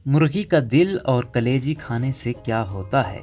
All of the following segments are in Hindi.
मुर्गी का दिल और कलेजी खाने से क्या होता है?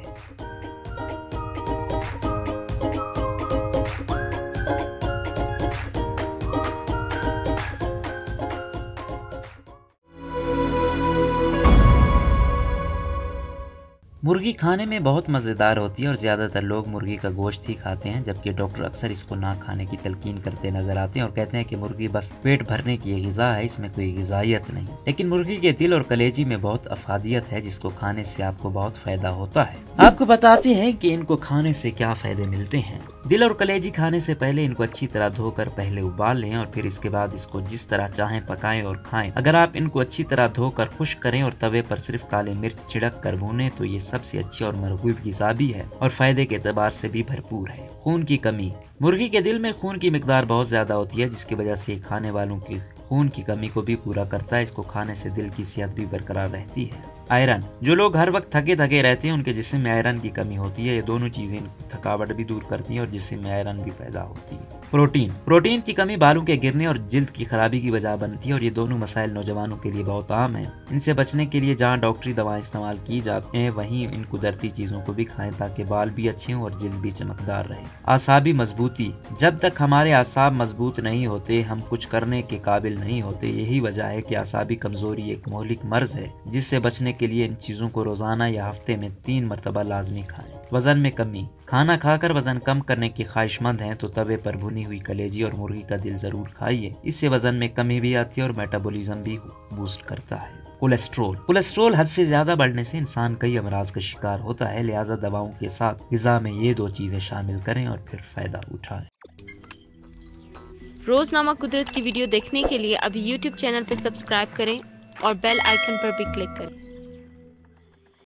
मुर्गी खाने में बहुत मज़ेदार होती है और ज़्यादातर लोग मुर्गी का गोश्त ही खाते हैं, जबकि डॉक्टर अक्सर इसको ना खाने की तलकीन करते नजर आते हैं और कहते हैं कि मुर्गी बस पेट भरने की ग़िज़ा है, इसमें कोई ग़िज़ाइयत नहीं। लेकिन मुर्गी के दिल और कलेजी में बहुत अफादियत है, जिसको खाने से आपको बहुत फायदा होता है। आपको बताते हैं कि इनको खाने से क्या फायदे मिलते हैं। दिल और कलेजी खाने से पहले इनको अच्छी तरह धोकर पहले उबाल लें और फिर इसके बाद इसको जिस तरह चाहें पकाएं और खाएं। अगर आप इनको अच्छी तरह धोकर खुश्क करें और तवे पर सिर्फ काली मिर्च छिड़क कर भूनें तो ये सबसे अच्छी और मरगूब ग़िज़ा भी है और फायदे के एतबार से भी भरपूर है। खून की कमी। मुर्गी के दिल में खून की मिकदार बहुत ज्यादा होती है, जिसकी वजह से खाने वालों की खून की कमी को भी पूरा करता है। इसको खाने से दिल की सेहत भी बरकरार रहती है। आयरन। जो लोग हर वक्त थके थके रहते हैं उनके जिस्म में आयरन की कमी होती है। ये दोनों चीजें थकावट भी दूर करती हैं और जिस्म में आयरन भी पैदा होती है। प्रोटीन। प्रोटीन की कमी बालों के गिरने और जिल्द की खराबी की वजह बनती है और ये दोनों मसाइल नौजवानों के लिए बहुत आम है। इनसे बचने के लिए जहाँ डॉक्टरी दवाएं इस्तेमाल की जाती हैं वहीं इन कुदरती चीजों को भी खाएं ताकि बाल भी अच्छे हों और जिल्द भी चमकदार रहे। आसाबी मजबूती। जब तक हमारे आसाब मजबूत नहीं होते हम कुछ करने के काबिल नहीं होते। यही वजह है कि आसाबी कमजोरी एक मोहलिक मर्ज है, जिससे बचने के लिए इन चीजों को रोजाना या हफ्ते में 3 मरतबा लाजमी खाएं। वजन में कमी। खाना खाकर वजन कम करने की ख्वाहिशमंद हैं तो तवे पर भुनी हुई कलेजी और मुर्गी का दिल जरूर खाइए। इससे वजन में कमी भी आती है और मेटाबॉलिज्म भी बूस्ट करता है। कोलेस्ट्रोल। कोलेस्ट्रोल हद से ज्यादा बढ़ने से इंसान कई अमराज का शिकार होता है, लिहाजा दवाओं के साथ ग़िज़ा में ये 2 चीजें शामिल करें और फिर फायदा उठाएं। रोजनामा कुदरत की वीडियो देखने के लिए अभी YouTube चैनल पर सब्सक्राइब करें और बेल आइकन पर भी क्लिक करें।